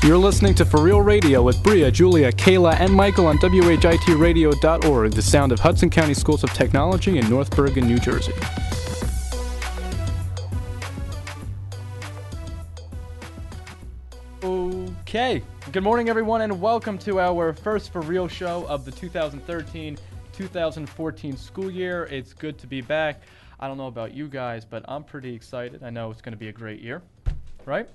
You're listening to For Real Radio with Bria, Julia, Kayla, and Michael on WHITradio.org, the sound of Hudson County Schools of Technology in North Bergen, New Jersey. Okay, good morning everyone and welcome to our first For Real show of the 2013-2014 school year. It's good to be back. I don't know about you guys, but I'm pretty excited. I know it's going to be a great year, right?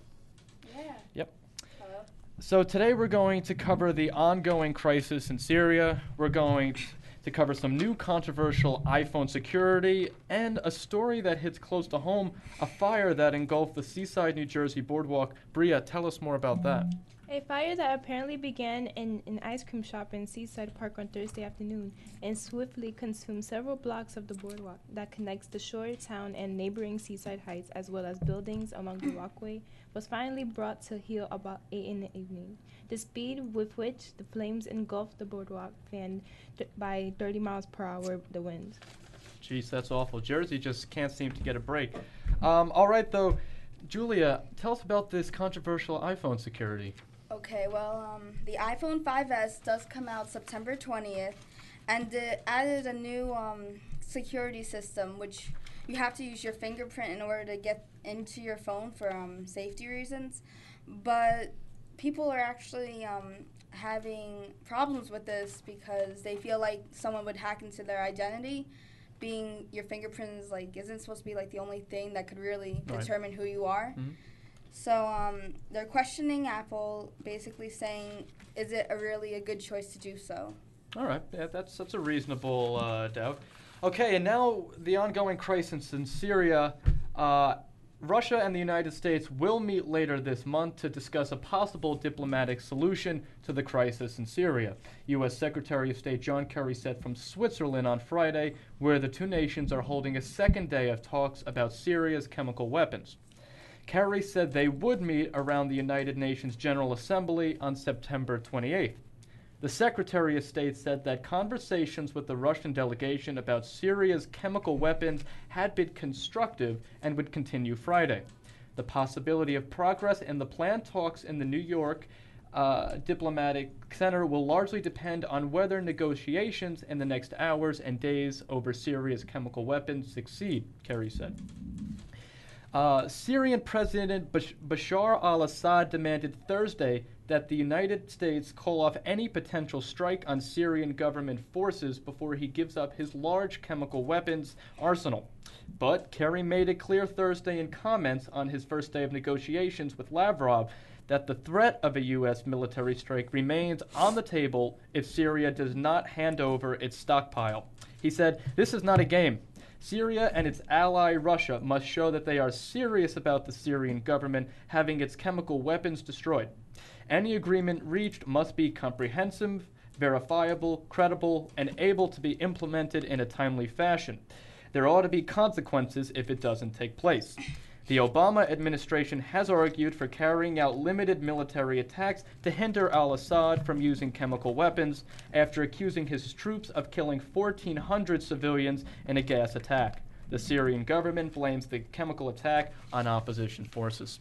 Yeah. Yep. Hello. So today we're going to cover the ongoing crisis in Syria. We're going to cover some new controversial iPhone security and a story that hits close to home, a fire that engulfed the Seaside, New Jersey boardwalk. Bria, tell us more about that. A fire that apparently began in an ice cream shop in Seaside Park on Thursday afternoon and swiftly consumed several blocks of the boardwalk that connects the shore town and neighboring Seaside Heights, as well as buildings along the walkway, was finally brought to heel about 8 in the evening. The speed with which the flames engulfed the boardwalk fanned by 30 miles per hour the winds. Jeez, that's awful. Jersey just can't seem to get a break. All right, though, Julia, tell us about this controversial iPhone security. Okay, well, the iPhone 5S does come out September 20th, and it added a new security system, which you have to use your fingerprint in order to get into your phone for safety reasons. But people are actually having problems with this because they feel like someone would hack into their identity. Being your fingerprint is isn't supposed to be the only thing that could really determine who you are. Mm-hmm. So they're questioning Apple, basically saying, is it really a good choice to do so? All right, yeah, that's a reasonable doubt. Okay, and now the ongoing crisis in Syria. Russia and the United States will meet later this month to discuss a possible diplomatic solution to the crisis in Syria. U.S. Secretary of State John Kerry said from Switzerland on Friday, where the two nations are holding a second day of talks about Syria's chemical weapons. Kerry said they would meet around the United Nations General Assembly on September 28th. The Secretary of State said that conversations with the Russian delegation about Syria's chemical weapons had been constructive and would continue Friday. The possibility of progress in the planned talks in the New York Diplomatic Center will largely depend on whether negotiations in the next hours and days over Syria's chemical weapons succeed, Kerry said. Syrian President Bashar al-Assad demanded Thursday that the United States call off any potential strike on Syrian government forces before he gives up his large chemical weapons arsenal. But Kerry made it clear Thursday in comments on his first day of negotiations with Lavrov that the threat of a U.S. military strike remains on the table if Syria does not hand over its stockpile. He said, "This is not a game. Syria and its ally Russia must show that they are serious about the Syrian government having its chemical weapons destroyed. Any agreement reached must be comprehensive, verifiable, credible, and able to be implemented in a timely fashion. There ought to be consequences if it doesn't take place." The Obama administration has argued for carrying out limited military attacks to hinder al-Assad from using chemical weapons after accusing his troops of killing 1,400 civilians in a gas attack. The Syrian government blames the chemical attack on opposition forces.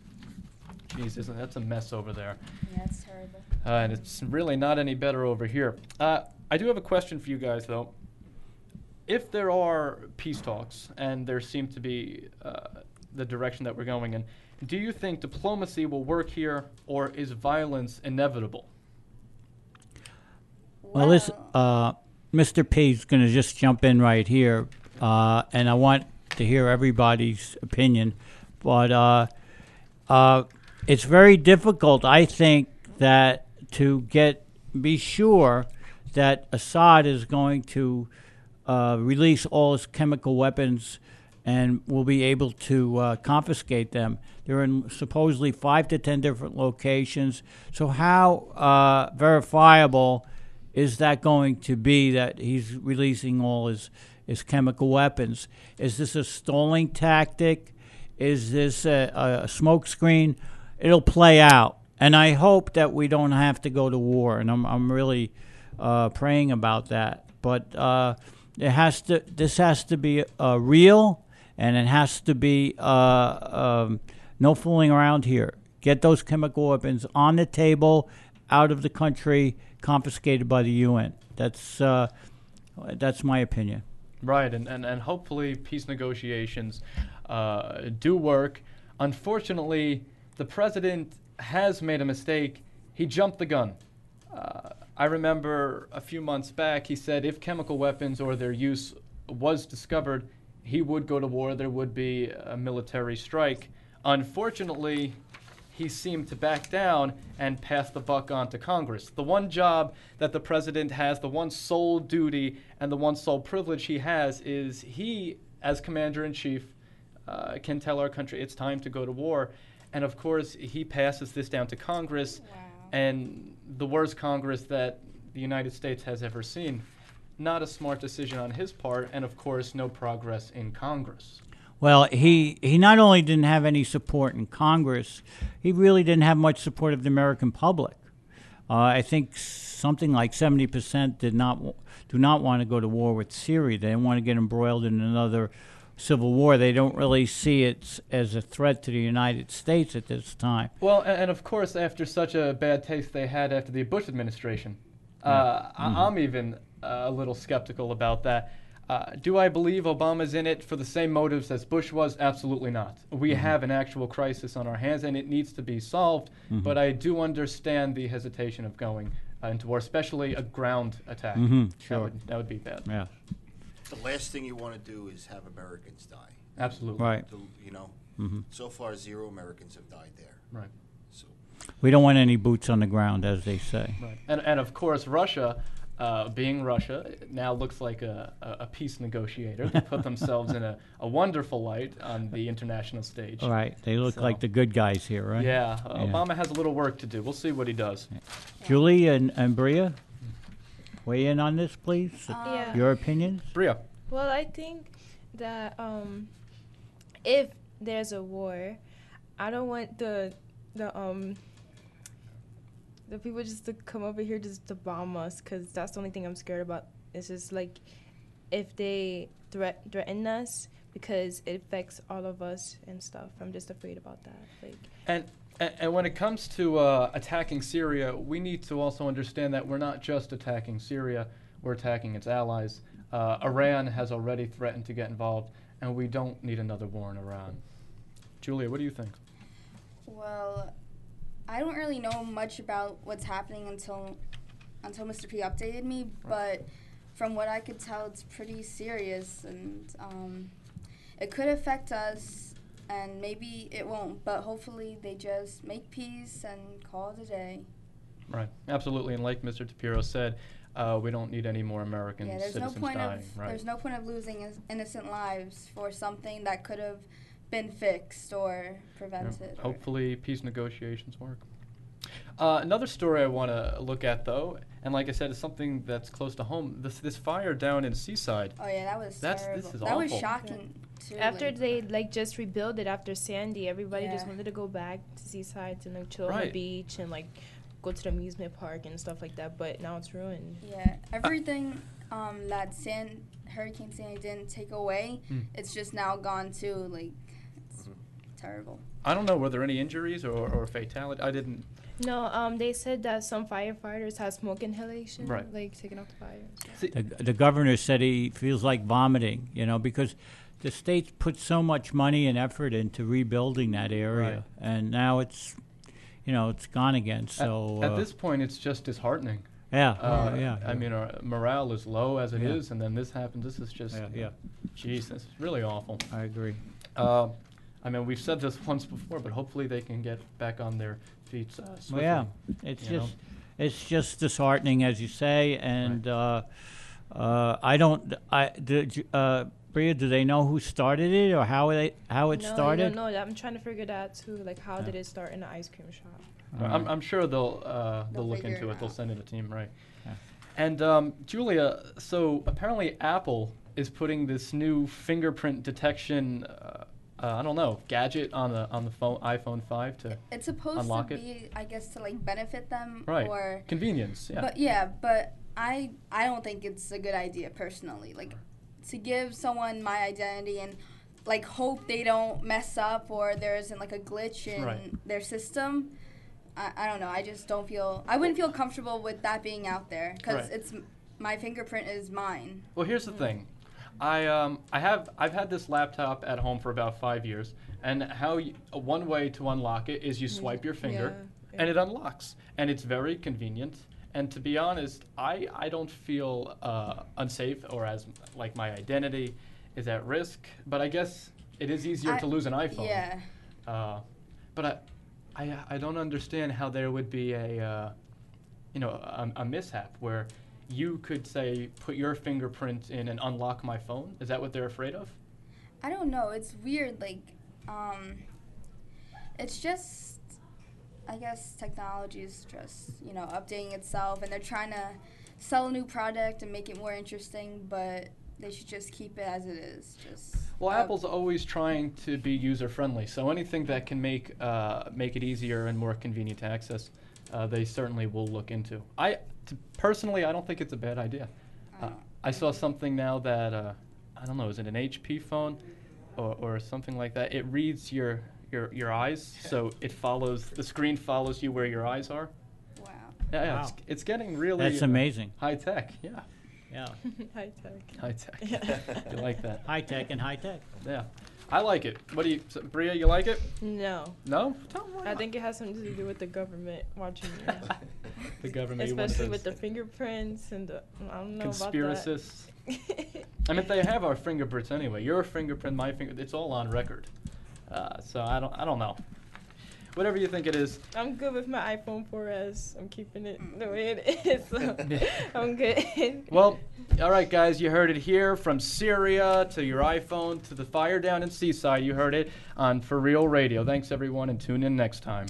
Jeez, that's a mess over there. Yeah, it's terrible. And it's really not any better over here. I do have a question for you guys, though. If there are peace talks, and there seem to be the direction that we're going in, do you think diplomacy will work here, or is violence inevitable? Well, this Mr. P is going to just jump in right here, and I want to hear everybody's opinion. But it's very difficult, I think, that to be sure that Assad is going to release all his chemical weapons and will be able to confiscate them. They're in supposedly 5 to 10 different locations. So how verifiable is that going to be that he's releasing all his chemical weapons? Is this a stalling tactic? Is this a smokescreen? It'll play out. And I hope that we don't have to go to war, and I'm really praying about that. But this has to be real, and it has to be no fooling around here. get those chemical weapons on the table, out of the country, confiscated by the UN. That's my opinion. Right, and hopefully peace negotiations do work. Unfortunately, the president has made a mistake. He jumped the gun. I remember a few months back he said if chemical weapons or their use was discovered, he would go to war. There would be a military strike. Unfortunately, he seemed to back down and pass the buck on to Congress. The one job that the president has, the one sole duty and the one sole privilege he has is he, as commander-in-chief, can tell our country it's time to go to war. And of course, he passes this down to Congress, and the worst Congress that the United States has ever seen. Not a smart decision on his part, and of course, no progress in Congress. Well, he not only didn't have any support in Congress, he really didn't have much support of the American public. I think something like 70% do not want to go to war with Syria. They don't want to get embroiled in another civil war. They don't really see it as a threat to the United States at this time. Well, and of course, after such a bad taste they had after the Bush administration, I'm even a little skeptical about that. Do I believe Obama's in it for the same motives as Bush was? Absolutely not. We have an actual crisis on our hands, and it needs to be solved. But I do understand the hesitation of going into war, especially a ground attack. Sure. That would be bad. Yeah. The last thing you want to do is have Americans die. Absolutely. Right. You know, so far 0 Americans have died there. Right. So We don't want any boots on the ground, as they say. Right. And of course, Russia, being Russia, now looks like a peace negotiator. They put themselves in a wonderful light on the international stage. All right. They look So- like the good guys here, right? Yeah, Obama has a little work to do. We'll see what he does. Julie and Bria, weigh in on this, please. Yeah. Your opinions? Bria. Well, I think that if there's a war, I don't want the people just to come over here just to bomb us, because that's the only thing I'm scared about. It's just like if they threaten us, because it affects all of us and stuff. I'm just afraid about that. Like, And when it comes to attacking Syria, we need to also understand that we're not just attacking Syria, we're attacking its allies. Iran has already threatened to get involved, and we don't need another war in Iran. Julia, what do you think? Well, I don't really know much about what's happening until Mr. P updated me, but from what I could tell, it's pretty serious, and it could affect us, and maybe it won't, but hopefully they just make peace and call it a day. Right, absolutely, and like Mr. Tapiro said, we don't need any more American Yeah, there's no citizens point dying. of Right. there's no point of losing innocent lives for something that could have been fixed or prevented. or- Hopefully, peace negotiations work. Another story I want to look at, though, and like I said, it's something that's close to home. This fire down in Seaside. Oh yeah, that was This terrible. is That was awful. shocking too. after like- they just rebuild it after Sandy, everybody just Yeah. wanted to go back to Seaside and chill on Right. the beach and go to the amusement park and stuff like that. But now it's ruined. Yeah, everything that Hurricane Sandy didn't take away, it's just now gone too. Like, it's terrible. I don't know, were there any injuries or fatality? I didn't. No, they said that some firefighters had smoke inhalation, Right. taking off the fire. See, The governor said he feels like vomiting, because the state's put so much money and effort into rebuilding that area, Right. and now it's gone again. So at this point, it's just disheartening. yeah, yeah. I mean, our morale is low as it Yeah. is, and then this happens. This is just, Yeah. Geez, this is really awful. I agree. I mean, we've said this once before, but hopefully they can get back on their feet swiftly. Well, yeah, it's you know? it's just disheartening, as you say, and Bria, do they know who started it or how it started? No, I'm trying to figure that too. Like, how did it start in the ice cream shop? I'm sure they'll look figure into it it. They'll out. send in a team, right? Yeah. And Julia, so apparently Apple is putting this new fingerprint detection, I don't know, gadget on the iPhone 5 to It's supposed Unlock to it? be, I guess, to benefit them right or. convenience. Yeah. But I don't think it's a good idea personally. Like, to give someone my identity and like hope they don't mess up or there isn't like a glitch in Right. their system. I don't know. I just don't feel. I wouldn't feel comfortable with that being out there because Right. it's my fingerprint is mine. Well, here's the thing. I've had this laptop at home for about 5 years, and one way to unlock it is you swipe your finger, Yeah. and it unlocks, and it's very convenient. And to be honest, I don't feel unsafe or as like my identity is at risk. But I guess it is easier to lose an iPhone. Yeah. But I don't understand how there would be a mishap where you could say put your fingerprint in and unlock my phone. Is that what they're afraid of? I don't know. It's weird. Like, it's just, I guess technology is just, updating itself, and they're trying to sell a new product and make it more interesting, but they should just keep it as it is. Well, Apple's always trying to be user-friendly, so anything that can make it easier and more convenient to access, they certainly will look into. Personally, I don't think it's a bad idea. I saw something now that, I don't know, is it an HP phone or something like that? It reads your eyes, so the screen follows you where your eyes are. Wow. Yeah, Wow. it's getting really That's amazing. high tech. Yeah, Yeah. High tech. high tech. You like that? High tech and high tech. Yeah, I like it. What do you, Bria? You like it? No. No? Tell me why I not. think it has something to do with the government watching you. The government, you want Especially those with the fingerprints and I don't know about conspiracists. that. I mean, they have our fingerprints anyway. Your fingerprint, my finger, it's all on record. So I don't know. Whatever you think it is. I'm good with my iPhone 4S. I'm keeping it the way it is. So I'm good. Well, all right, guys, you heard it here from Syria to your iPhone to the fire down in Seaside. You heard it on For Real Radio. Thanks, everyone, and tune in next time.